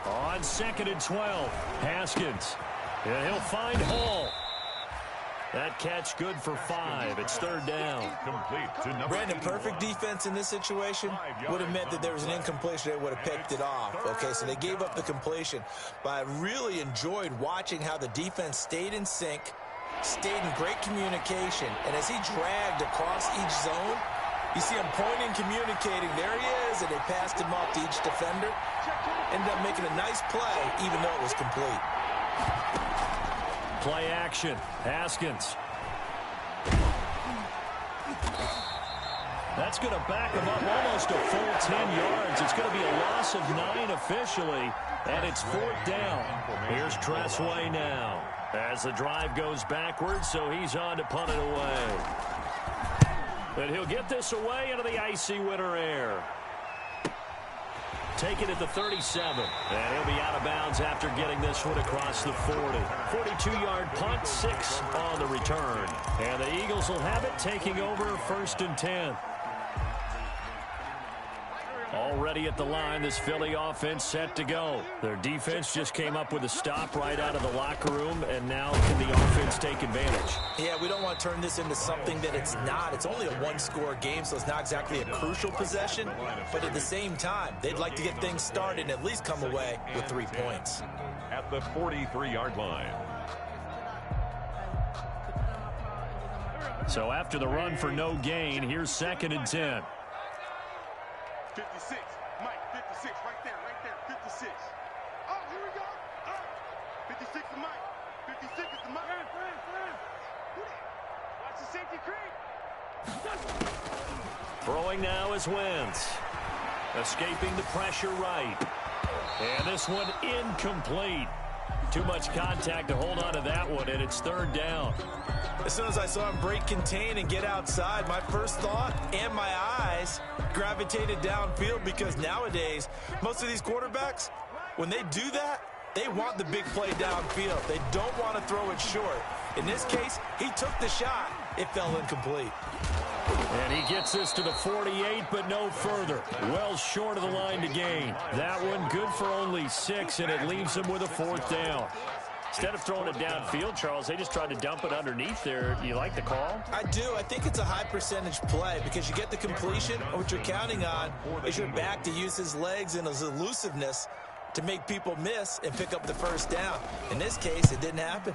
On 2nd and 12, Haskins. And he'll find Hall. That catch good for 5. It's 3rd down. Brandon, perfect defense in this situation would have meant that there was an incompletion that would have picked it off. Okay, so they gave up the completion. But I really enjoyed watching how the defense stayed in sync, stayed in great communication. And as he dragged across each zone, you see him pointing, communicating. There he is, and they passed him off to each defender. Ended up making a nice play, even though it was complete. Play action. Haskins. That's going to back him up almost a full 10 yards. It's going to be a loss of 9 officially, and it's 4th down. Here's Tressway now as the drive goes backwards, so he's on to punt it away. And he'll get this away into the icy winter air. Take it at the 37, and he'll be out of bounds after getting this one across the 40. 42-yard punt, 6 on the return. And the Eagles will have it, taking over 1st and 10. Already at the line, this Philly offense set to go. Their defense just came up with a stop right out of the locker room, and now can the offense take advantage? Yeah, we don't want to turn this into something that it's not. It's only a one-score game, so it's not exactly a crucial possession. But at the same time, they'd like to get things started and at least come away with 3 points. At the 43-yard line. So after the run for no gain, here's 2nd and 10. 56, Mike, 56, right there, 56. Oh, here we go. 56 is Mike. 56 is the Mike. Watch the safety creep. Throwing now is Wentz. Escaping the pressure right. And this one incomplete. Too much contact to hold on to that one, and it's 3rd down. As soon as I saw him break contain and get outside, my first thought and my eyes gravitated downfield, because nowadays, most of these quarterbacks, when they do that, they want the big play downfield. They don't want to throw it short. In this case, he took the shot. It fell incomplete. And he gets this to the 48, but no further. Well short of the line to gain. That one good for only 6, and it leaves him with a 4th down. Instead of throwing it downfield, Charles, they just tried to dump it underneath there. Do you like the call? I do. I think it's a high-percentage play because you get the completion, and what you're counting on is your back to use his legs and his elusiveness to make people miss and pick up the 1st down. In this case, it didn't happen.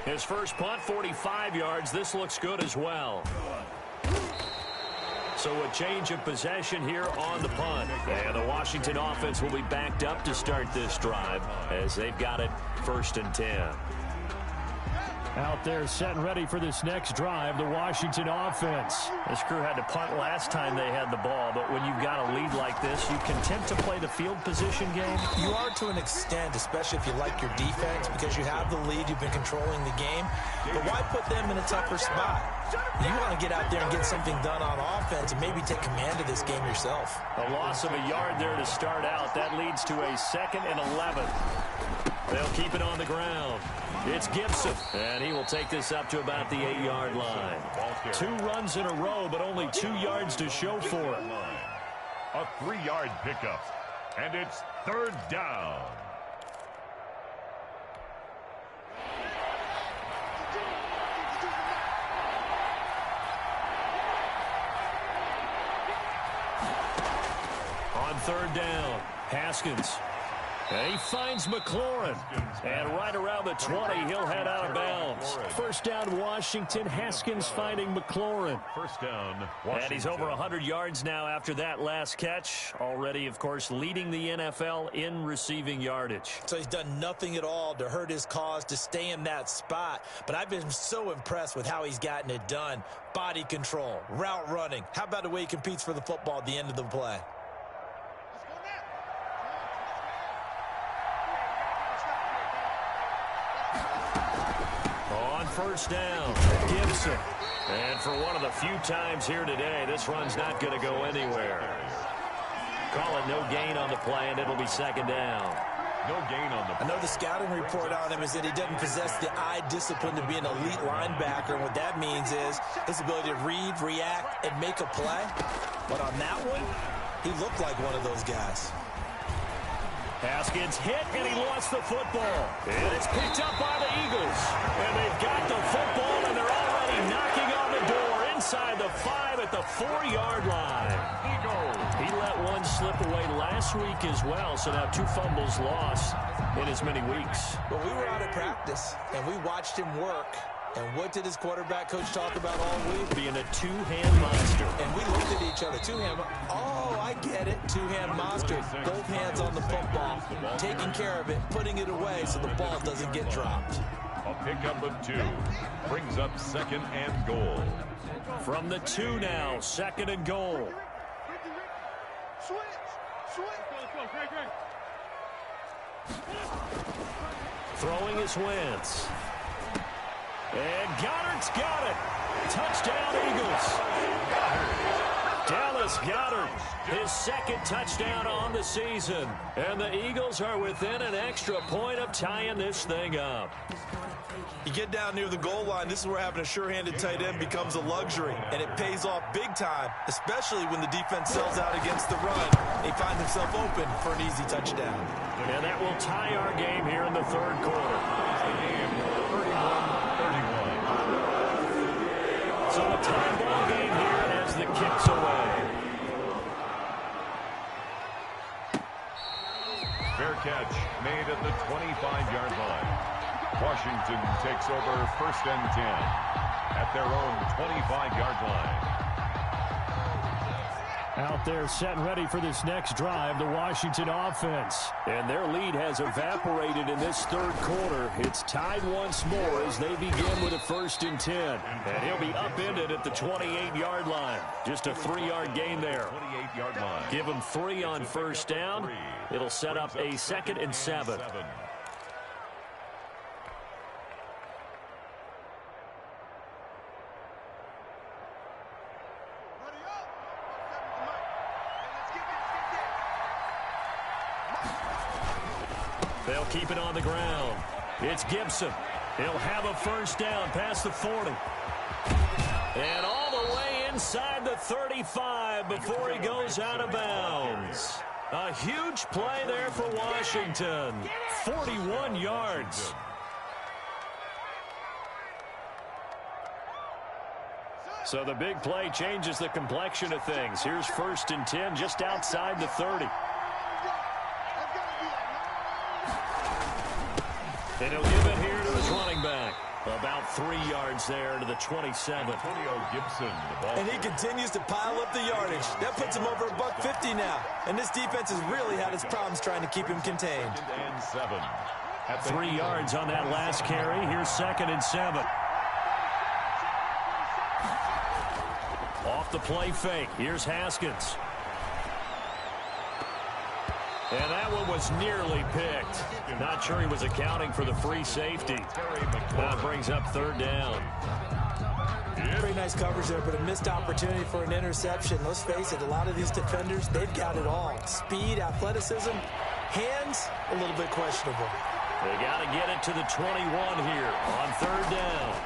His first punt, 45 yards. This looks good as well. So a change of possession here on the punt. And the Washington offense will be backed up to start this drive as they've got it 1st and 10. Out there set and ready for this next drive, the Washington offense. This crew had to punt last time they had the ball, but when you've got a lead like this, you content to play the field position game? You are to an extent, especially if you like your defense, because you have the lead, you've been controlling the game. But why put them in a tougher spot? You want to get out there and get something done on offense and maybe take command of this game yourself. A loss of a yard there to start out. That leads to a 2nd and 11. They'll keep it on the ground. It's Gibson, and he will take this up to about the 8-yard line. 2 runs in a row, but only 2 yards to show for it. A 3-yard pickup, and it's 3rd down. On 3rd down, Haskins. And he finds McLaurin. And right around the 20, he'll head out of bounds. 1st down, Washington. Haskins finding McLaurin. 1st down, Washington. And he's over 100 yards now after that last catch. Already, of course, leading the NFL in receiving yardage. So he's done nothing at all to hurt his cause, to stay in that spot. But I've been so impressed with how he's gotten it done. Body control, route running. How about the way he competes for the football at the end of the play? On 1st down, Gibson. And for one of the few times here today, this run's not going to go anywhere. Call it no gain on the play, and it'll be 2nd down. No gain on the play. I know the scouting report on him is that he doesn't possess the eye discipline to be an elite linebacker. And what that means is his ability to read, react, and make a play. But on that one, He looked like one of those guys. Haskins hit, and he lost the football. And it's picked up by the Eagles. And they've got the football, and they're already knocking on the door inside the 5 at the 4-yard line. He let one slip away last week as well, so now 2 fumbles lost in as many weeks. Well, we were out at practice, and we watched him work. And what did his quarterback coach talk about all week? Being a two-hand monster. And we looked at each other. Two-hand. Oh, I get it. Two-hand monster. Both hands on the football, taking care of it, putting it away so the ball doesn't get dropped. A pickup of 2 brings up 2nd and goal. From the 2 now, 2nd and goal. Throwing his Wentz. And Goddard's got it. Touchdown, Eagles. Dallas Goedert, his 2nd touchdown on the season. And the Eagles are within an extra point of tying this thing up. You get down near the goal line, this is where having a sure-handed tight end becomes a luxury, and it pays off big time, especially when the defense sells out against the run. He finds himself open for an easy touchdown. And that will tie our game here in the 3rd quarter. So a tie ball game here as the kicks away. Fair catch made at the 25-yard line. Washington takes over 1st and 10 at their own 25-yard line. Out there set and ready for this next drive, the Washington offense. And their lead has evaporated in this 3rd quarter. It's tied once more as they begin with a 1st and 10. And he'll be upended at the 28-yard line. Just a 3-yard gain there. 28-yard line. Give him 3 on 1st down. It'll set up a 2nd and 7. They'll keep it on the ground. It's Gibson. He'll have a 1st down past the 40. And all the way inside the 35 before he goes out of bounds. A huge play there for Washington. 41 yards. So the big play changes the complexion of things. Here's 1st and 10 just outside the 30. And he'll give it here to his running back. About 3 yards there to the 27. Antonio Gibson. The ball. And he continues to pile up the yardage. That puts him over $150 now. And this defense has really had its problems trying to keep him contained. 2nd and 7. 3 yards on that last carry. Here's 2nd and 7. Off the play fake. Here's Haskins. And that one was nearly picked. Not sure he was accounting for the free safety. That brings up 3rd down. Pretty nice coverage there, but a missed opportunity for an interception. Let's face it, a lot of these defenders, they've got it all. Speed, athleticism, hands, a little bit questionable. They got to get it to the 21 here on 3rd down.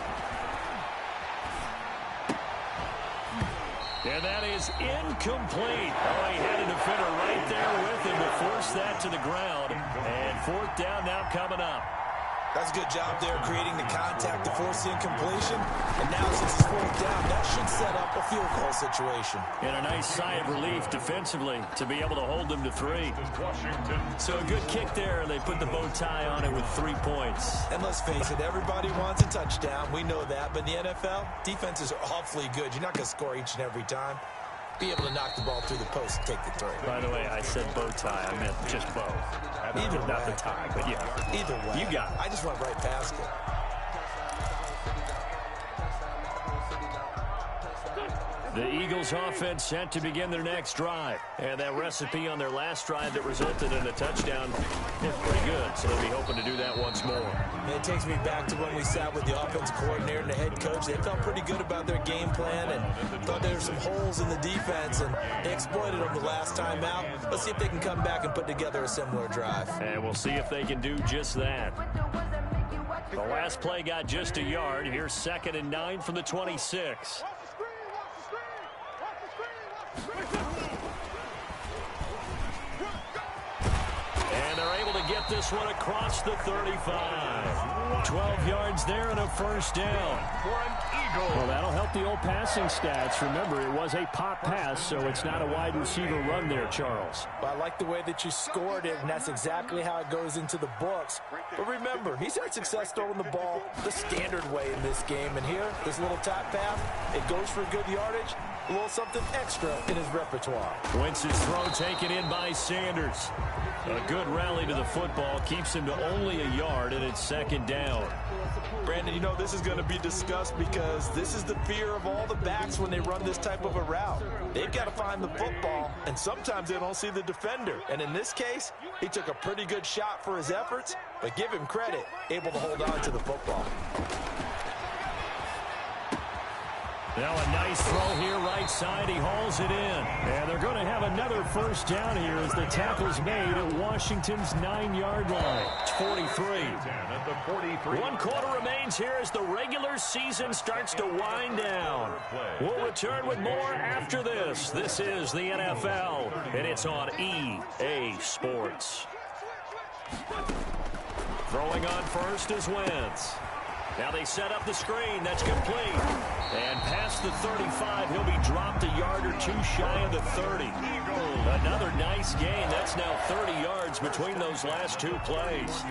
And that is incomplete. Oh, he had a defender right there with him to force that to the ground. And 4th down now coming up. That's a good job there creating the contact to force the incompletion. And now since it's 4th down, that should set up a field goal situation. And a nice sigh of relief defensively to be able to hold them to 3. So a good kick there, and they put the bow tie on it with 3 points. And let's face it, everybody wants a touchdown. We know that. But in the NFL, defenses are awfully good. You're not going to score each and every time. Be able to knock the ball through the post and take the throw. By the way, I said bow tie. I meant just bow. Either not way. the tie, but yeah. Either way. You got it. I just went right past it. The Eagles offense set to begin their next drive. And that recipe on their last drive that resulted in a touchdown is pretty good. So they'll be hoping to do that once more. And it takes me back to when we sat with the offensive coordinator and the head coach. They felt pretty good about their game plan and thought there were some holes in the defense, and they exploited them the last time out. Let's see if they can come back and put together a similar drive. And we'll see if they can do just that. The last play got just a yard. Here's 2nd and 9 from the 26. get this one across the 35. 12 yards there and a first down. Well, that'll help the old passing stats. Remember, it was a pop pass, so it's not a wide receiver run there, Charles. Well, I like the way that you scored it, and that's exactly how it goes into the books. But remember, he's had success throwing the ball the standard way in this game. And here, this little tap pass, it goes for good yardage, a little something extra in his repertoire. Wentz's throw taken in by Sanders. A good rally to the football keeps him to only a yard, and it's second down. Brandon, you know this is going to be discussed because this is the fear of all the backs when they run this type of a route. They've got to find the football, and sometimes they don't see the defender. And in this case, he took a pretty good shot for his efforts, but give him credit, able to hold on to the football. Now a nice throw here right side. He hauls it in. And they're going to have another first down here as the tackle's made at Washington's 9-yard line. It's 43. 1 quarter remains here as the regular season starts to wind down. We'll return with more after this. This is the NFL, and it's on EA Sports. Throwing on first is Wentz. Now they set up the screen. That's complete. And past the 35, he'll be dropped a yard or two shy of the 30. Another nice gain. That's now 30 yards between those last two plays.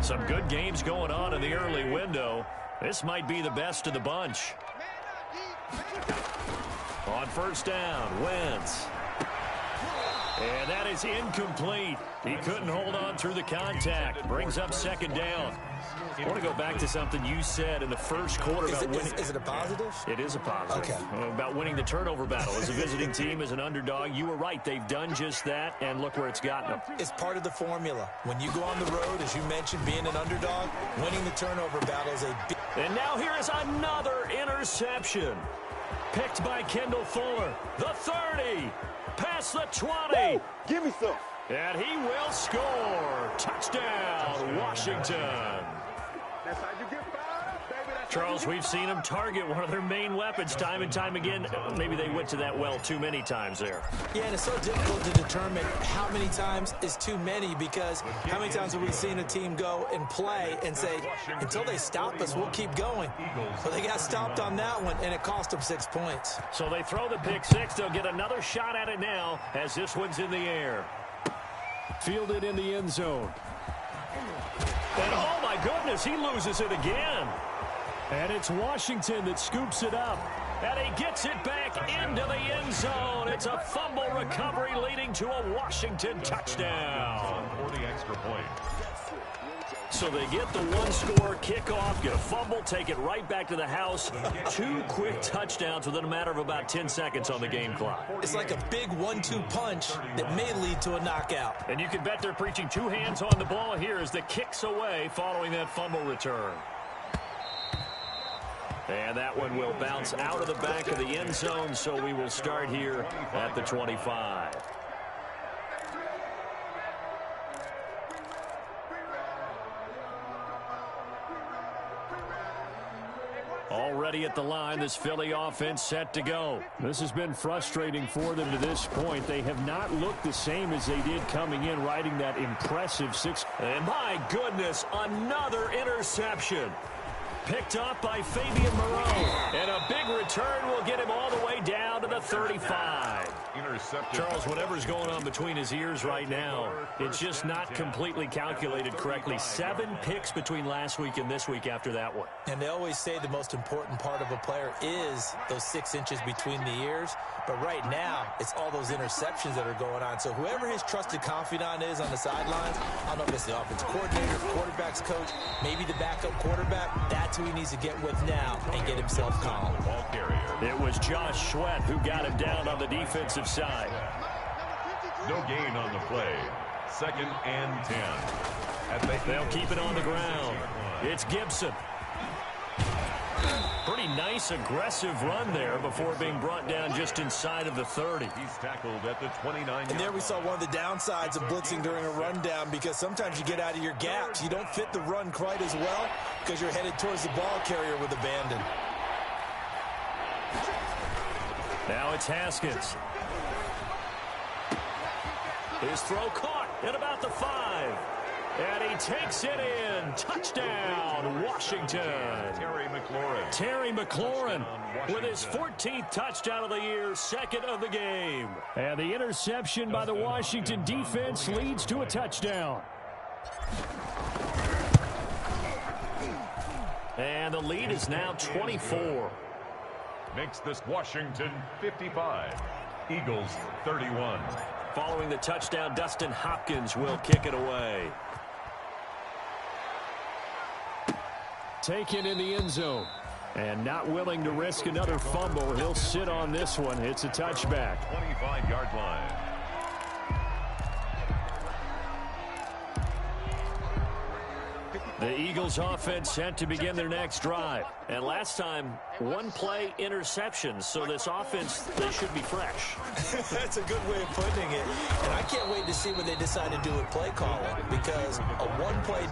Some good games going on in the early window. This might be the best of the bunch. On first down, Wentz. And that is incomplete. He couldn't hold on through the contact. Brings up second down. I want to go back to something you said in the first quarter about winning. Is it a positive? It is a positive. Okay. About winning the turnover battle. As a visiting team, as an underdog, you were right. They've done just that, and look where it's gotten them. It's part of the formula. When you go on the road, as you mentioned, being an underdog, winning the turnover battle is a big... And now here is another interception. Picked by Kendall Fuller. The 30. Past the 20. Woo! Give me some. And he will score. Touchdown, Washington. That's how you get fired up, baby. That's Charles, we've seen them target one of their main weapons time and time again. Maybe they went to that well too many times there. Yeah, and it's so difficult to determine how many times is too many, because how many times have we seen a team go and play and say, until they stop us, we'll keep going. But they got stopped on that one, and it cost them 6 points. So they throw the pick six. They'll get another shot at it now as this one's in the air. Fielded in the end zone. And oh my goodness, he loses it again. And it's Washington that scoops it up. And he gets it back into the end zone. It's a fumble recovery leading to a Washington touchdown. For the extra point. So they get the one-score kickoff, get a fumble, take it right back to the house. 2 quick touchdowns within a matter of about 10 seconds on the game clock. It's like a big 1-2 punch that may lead to a knockout. And you can bet they're preaching 2 hands on the ball here as the kick's away following that fumble return. And that one will bounce out of the back of the end zone, so we will start here at the 25. Already at the line, this Philly offense set to go. This has been frustrating for them to this point. They have not looked the same as they did coming in, riding that impressive 6. And my goodness, another interception. Picked up by Fabian Moreau. And a big return will get him all the way down to the 35. Intercepted. Charles, whatever's going on between his ears right now, it's just not completely calculated correctly. 7 picks between last week and this week after that one. And they always say the most important part of a player is those 6 inches between the ears. But right now, it's all those interceptions that are going on. So whoever his trusted confidant is on the sidelines, I don't know if it's the offensive coordinator, quarterback's coach, maybe the backup quarterback, that's who he needs to get with now and get himself calm. Ball carrier. It was Josh Sweat who got him down on the defensive side. No gain on the play. 2nd and 10. They'll keep it on the ground. It's Gibson. Pretty nice aggressive run there before being brought down just inside of the 30. He's tackled at the 29. And there we saw one of the downsides of blitzing during a rundown, because sometimes you get out of your gaps. You don't fit the run quite as well because you're headed towards the ball carrier with abandon. Now it's Haskins. His throw caught at about the 5. And he takes it in. Touchdown, Washington. Terry McLaurin with his 14th touchdown of the year, second of the game. And the interception by the Washington defense leads to a touchdown. And the lead is now 24. Makes this Washington 55. Eagles 31. Following the touchdown, Dustin Hopkins will kick it away. Taken in the end zone. And not willing to risk another fumble. He'll sit on this one. It's a touchback. 25-yard line. The Eagles offense set to begin their next drive. And last time, one-play interceptions. So this offense, they should be fresh. That's a good way of putting it. And I can't wait to see what they decide to do with play calling, because a one-play...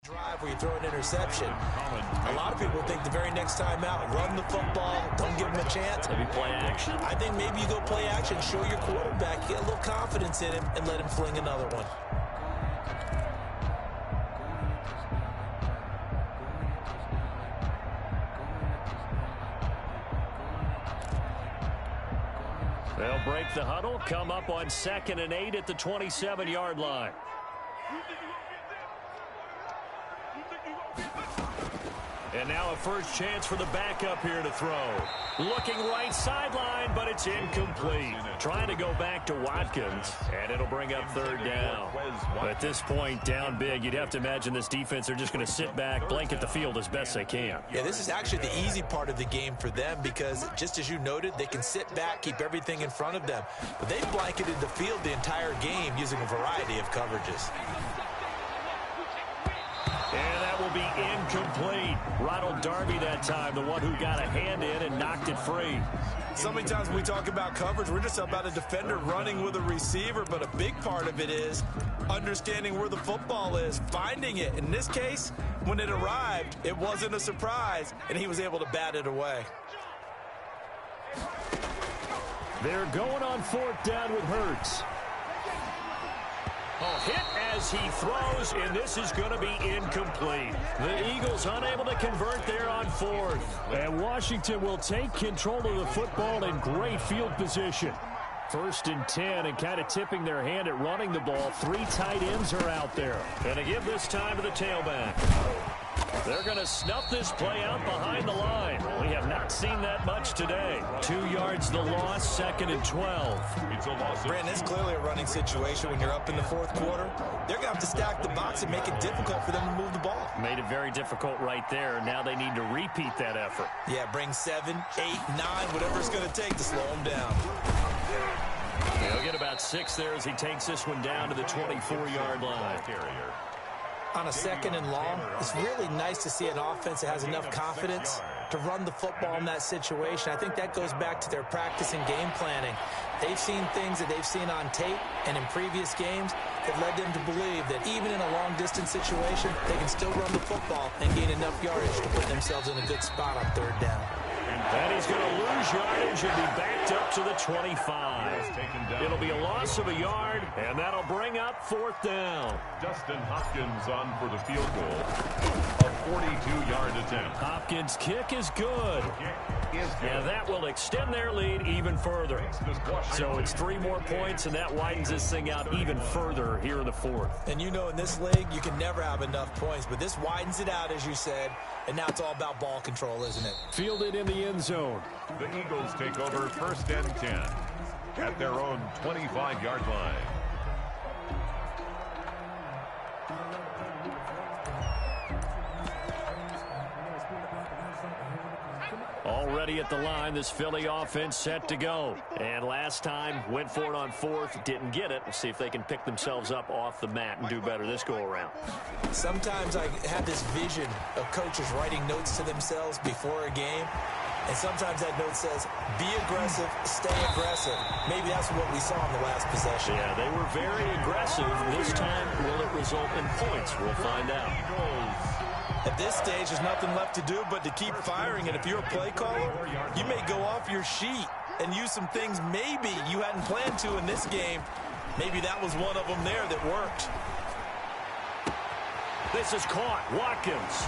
drive where you throw an interception. A lot of people think the very next time out, run the football, don't give him a chance. Maybe play action. I think maybe you go play action, show your quarterback, get a little confidence in him, and let him fling another one. They'll break the huddle, come up on 2nd and 8 at the 27-yard line. And now a first chance for the backup here to throw. Looking right sideline, but it's incomplete. Trying to go back to Watkins, and it'll bring up 3rd down. But at this point, down big, you'd have to imagine this defense are just going to sit back, blanket the field as best they can. Yeah, this is actually the easy part of the game for them, because just as you noted, they can sit back, keep everything in front of them. But they've blanketed the field the entire game using a variety of coverages. And that will be incomplete. Ronald Darby that time, the one who got a hand in and knocked it free. So many times when we talk about coverage, we're just about a defender running with a receiver, but a big part of it is understanding where the football is, finding it. In this case, when it arrived, it wasn't a surprise, and he was able to bat it away. They're going on 4th down with Hurts. A hit as he throws, and this is going to be incomplete. The Eagles unable to convert there on 4th. And Washington will take control of the football in great field position. 1st and 10, and kind of tipping their hand at running the ball. 3 tight ends are out there. And to give this time to the tailback. They're going to snuff this play out behind the line. We have not seen that much today. 2 yards the loss, 2nd and 12. It's a loss. Brandon, it's clearly a running situation when you're up in the 4th quarter. They're going to have to stack the box and make it difficult for them to move the ball. Made it very difficult right there. Now they need to repeat that effort. Yeah, bring 7, 8, 9, whatever it's going to take to slow them down. He'll get about 6 there as he takes this one down to the 24-yard line. On a 2nd and long, it's really nice to see an offense that has enough confidence to run the football in that situation. I think that goes back to their practice and game planning. They've seen things that they've seen on tape and in previous games that led them to believe that even in a long-distance situation, they can still run the football and gain enough yardage to put themselves in a good spot on 3rd down. And he's going to lose yardage and be backed up to the 25. It'll be a loss of a yard, and that'll bring up 4th down. Dustin Hopkins on for the field goal. A 42-yard attempt. Hopkins' kick is good. And that will extend their lead even further. So it's 3 more points, and that widens this thing out even further here in the 4th. And you know, in this league, you can never have enough points, but this widens it out, as you said, and now it's all about ball control, isn't it? Fielded in the end zone. The Eagles take over 1st and 10 at their own 25-yard line. Already at the line, this Philly offense set to go. And last time, went for it on fourth, didn't get it. We'll see if they can pick themselves up off the mat and do better this go-around. Sometimes I have this vision of coaches writing notes to themselves before a game. And sometimes that note says, be aggressive, stay aggressive. Maybe that's what we saw in the last possession. Yeah, they were very aggressive. This time, will it result in points? We'll find out. At this stage, there's nothing left to do but to keep firing. And if you're a play caller, you may go off your sheet and use some things maybe you hadn't planned to in this game. Maybe that was one of them there that worked. This is caught. Watkins.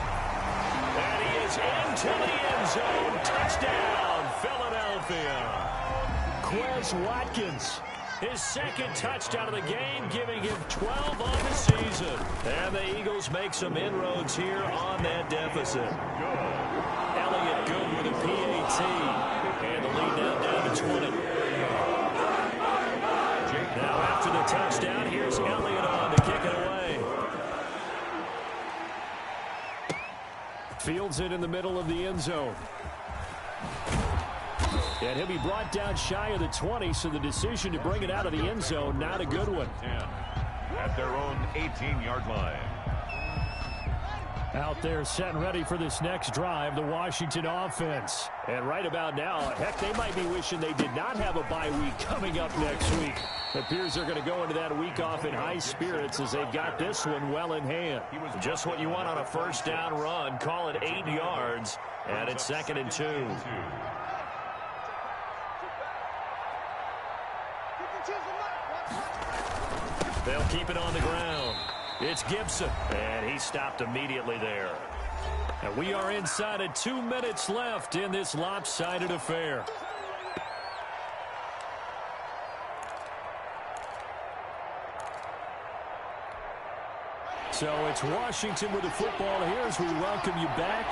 And he is into the end zone. Touchdown, Philadelphia. Quez Watkins. His second touchdown of the game, giving him 12 on the season. And the Eagles make some inroads here on that deficit. Elliott good with a PAT. And the lead now down to 20. Now after the touchdown, here's Elliott on to kick it away. Fields it in the middle of the end zone. And he'll be brought down shy of the 20, so the decision to bring it out of the end zone, not a good one. At their own 18-yard line. Out there set and ready for this next drive, the Washington offense. And right about now, heck, they might be wishing they did not have a bye week coming up next week. It appears they're going to go into that week off in high spirits as they've got this one well in hand. Just what you want on a first down run. Call it 8 yards, and it's 2nd and 2. They'll keep it on the ground. It's Gibson, and he stopped immediately there. And we are inside of 2 minutes left in this lopsided affair. So it's Washington with the football here as we welcome you back.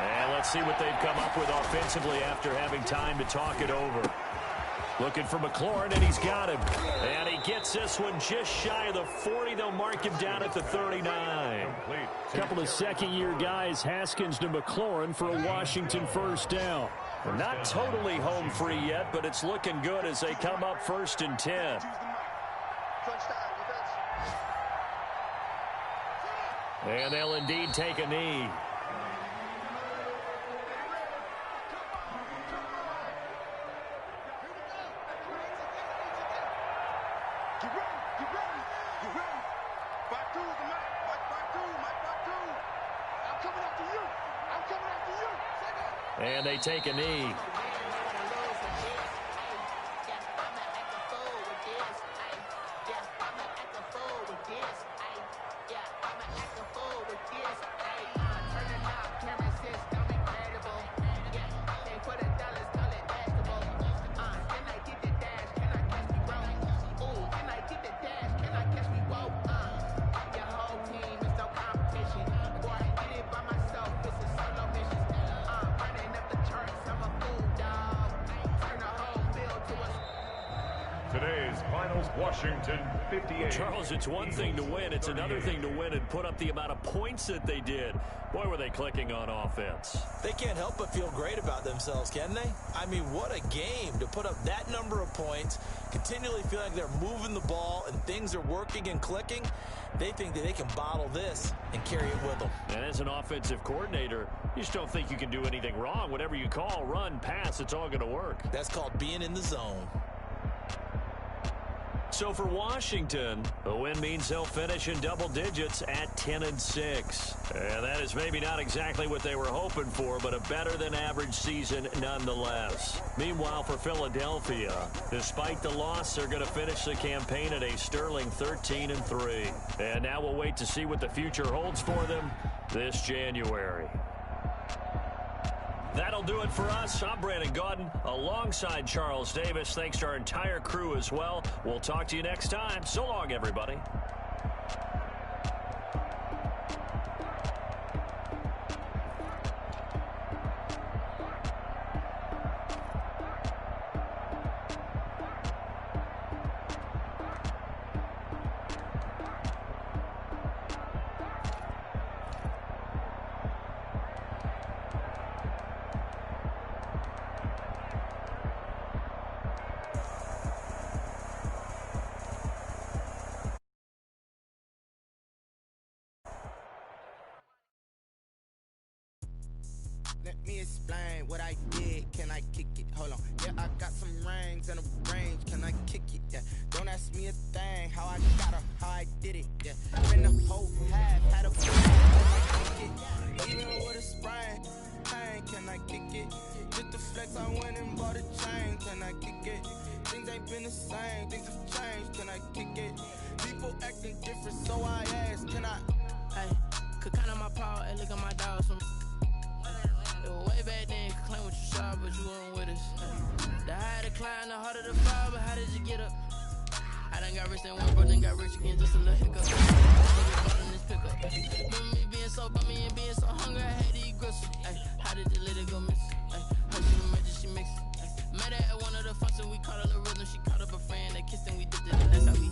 And let's see what they've come up with offensively after having time to talk it over. Looking for McLaurin, and he's got him. And he gets this one just shy of the 40. They'll mark him down at the 39. A couple of second-year guys, Haskins to McLaurin for a Washington first down. They're not totally home free yet, but it's looking good as they come up 1st and 10. And they'll indeed take a knee. And they take a knee. Washington 58. Charles, it's one thing to win. It's another thing to win and put up the amount of points that they did. Boy, were they clicking on offense. They can't help but feel great about themselves, can they? I mean, what a game to put up that number of points, continually feel like they're moving the ball and things are working and clicking. They think that they can bottle this and carry it with them. And as an offensive coordinator, you just don't think you can do anything wrong. Whatever you call, run, pass, it's all going to work. That's called being in the zone. So for Washington, a win means they'll finish in double digits at 10-6. And that is maybe not exactly what they were hoping for, but a better than average season nonetheless. Meanwhile, for Philadelphia, despite the loss, they're going to finish the campaign at a sterling 13-3. And now we'll wait to see what the future holds for them this January. That'll do it for us. I'm Brandon Gaudin alongside Charles Davis. Thanks to our entire crew as well. We'll talk to you next time. So long, everybody. Let me explain what I did. Can I kick it? Hold on. Yeah, I got some rings and a range. Can I kick it? Yeah. Don't ask me a thing. How I got her, how I did it. Yeah. Been the whole half, had a plan. Can I kick it? Even with a sprain. Pain, can I kick it? Just the flex, I went and bought a chain. Can I kick it? Things ain't been the same. Things have changed. Can I kick it? People acting different, so I ask. Can I? Hey, could count on my power and look at my dogs from. It was way back then, could claim what you saw, but you weren't with us. The higher the climb, the harder the fall, but how did you get up? I done got rich, then went broke, then got rich again, just a little hiccup. Bought in this pickup. Remember me being so bummy and being so hungry, I had to eat gristle. Ay, how did the little go miss? Ay, her she emerged, she mixed. Met her at one of the functions, we caught her the rhythm, she caught up a friend, they kissed and we did it, that's how we.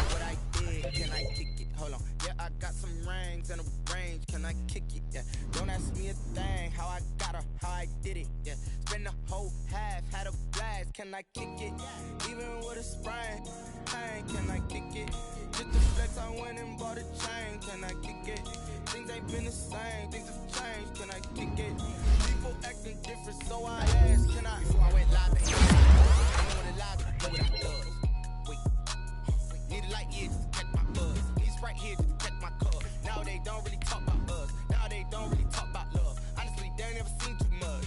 What I did, can I kick it? Hold on. Yeah, I got some rings and a range. Can I kick it? Yeah. Don't ask me a thing. How I got her, how I did it. Yeah. Spend the whole half, had a blast. Can I kick it? Even with a sprain. Pain, can I kick it? Just the flex, I went and bought a chain. Can I kick it? Things ain't been the same. Things have changed. Can I kick it? People acting different, so I ask. Can I? Before I went live, ain't know what it live, know what I does. Need a light year just to catch my buzz. He's right here just to catch my cub. Now they don't really talk about us. Now they don't really talk about love. Honestly, they ain't never seen too much.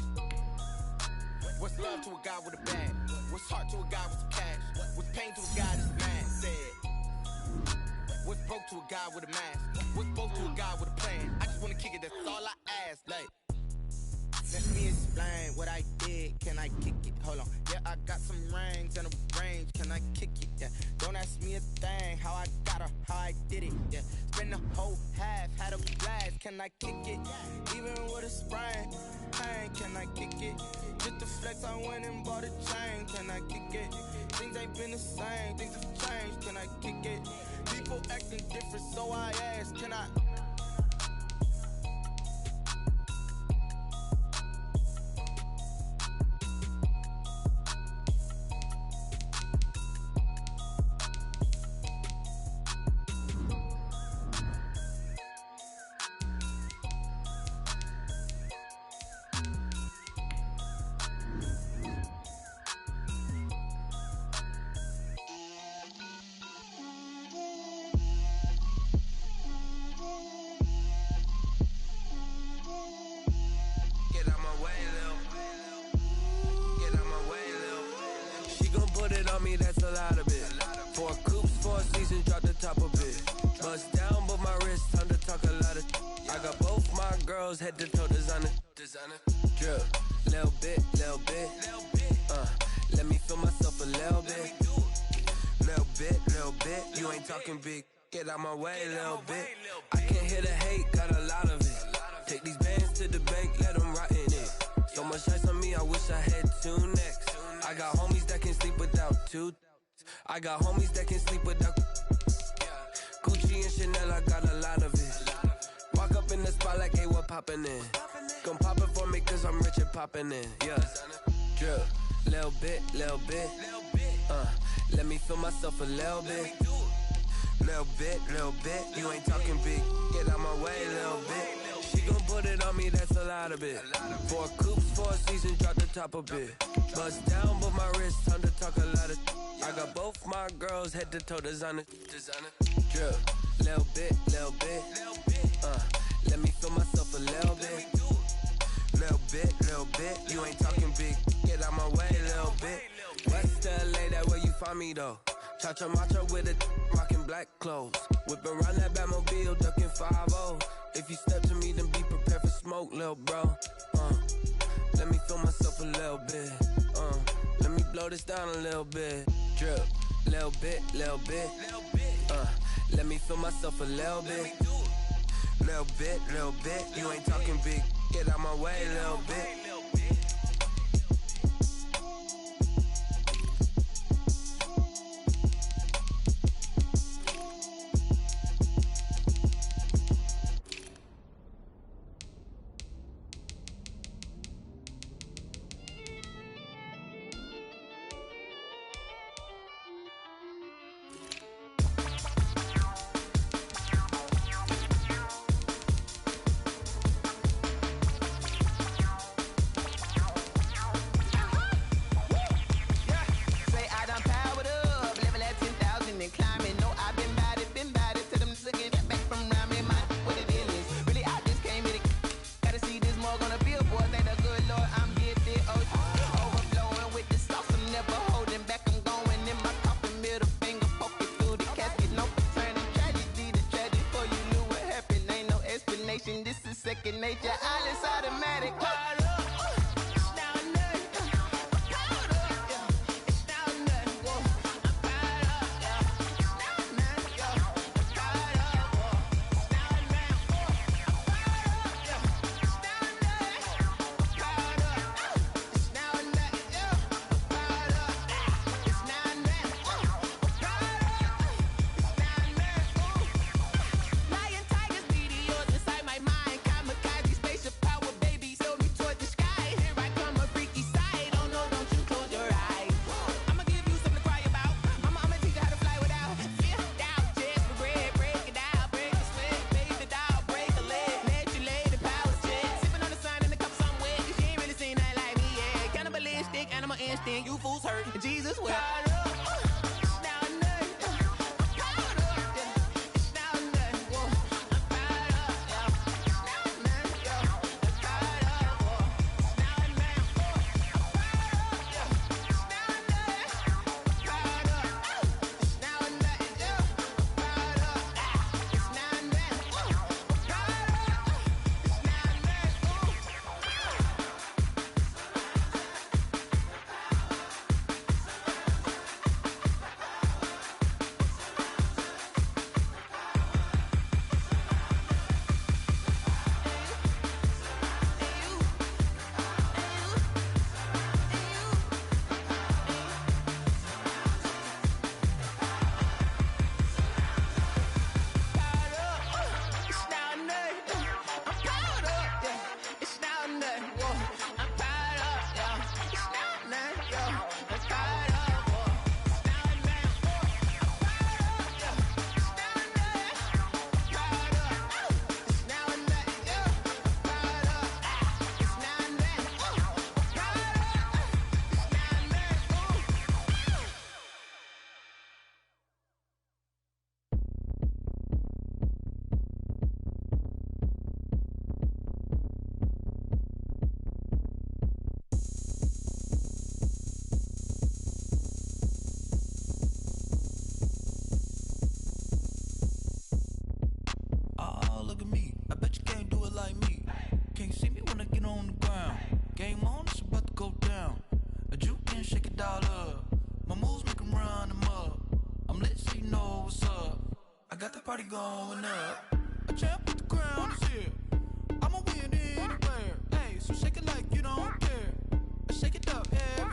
What's love to a guy with a bag? What's heart to a guy with some cash? What's pain to a guy that's mad? Said. What's broke to a guy with a mask? What's broke to a guy with a plan? I just wanna kick it, that's all I ask. Like, let me explain what I did. Can I kick it? Hold on. Yeah, I got some rings and a range. Can I kick it? Yeah. Don't ask me a thing. How I got her, how I did it. Yeah. Spend the whole half, had a blast. Can I kick it? Even with a sprain. Pain, can I kick it? Just the flex, I went and bought a chain. Can I kick it? Things ain't been the same. Things have changed. Can I kick it? People acting different, so I ask. Can I? That's a lot of it. 4 coops, 4 seasons, drop the top of it. Bust down, but my wrist, time to talk a lot of. I got both my girls, head to toe designer. Drip, little bit. Let me feel myself a little bit. Little bit. You ain't talking big. Get out my way, little bit. I can't hear the hate, got a lot of it. Take these bands to the bank, let them rot in it. So much ice on me, I wish I had 2 necks. I got homies that can sleep without 2. I got homies that can sleep without. Gucci and Chanel, I got a lot of it. Walk up in the spot like, hey, what poppin' in? Gon' pop it for me cause I'm rich and poppin' in. Yeah. Drip, little bit. Let me feel myself a little bit. Little bit. You ain't talking big. Get out my way, little bit. She gon' put it on me, that's a lot of it. 4 coops, 4 seasons, drop the top a bit. Bust down, but my wrist, time to talk a lot of. I got both my girls, head to toe designer. Drip, little bit. Let me feel myself a little bit. Little bit. You ain't talking big. Get out my way, little bit. West LA, that where you find me though. Cha-cha matcha with a rockin' black clothes. Whip around that Batmobile, ducking 5-0. If you step to me, then be prepared for smoke, lil' bro. Let me feel myself a little bit. Let me blow this down a little bit. Drip, little bit. Let me feel myself a little bit. Little bit. You ain't talking big. Get out my way, little bit. second nature. All is automatic. You fools hurt. Jesus will. Party going up. A champ with the crown is here. I'ma win anywhere. Hey, so shake it like you don't care. Shake it up, everywhere.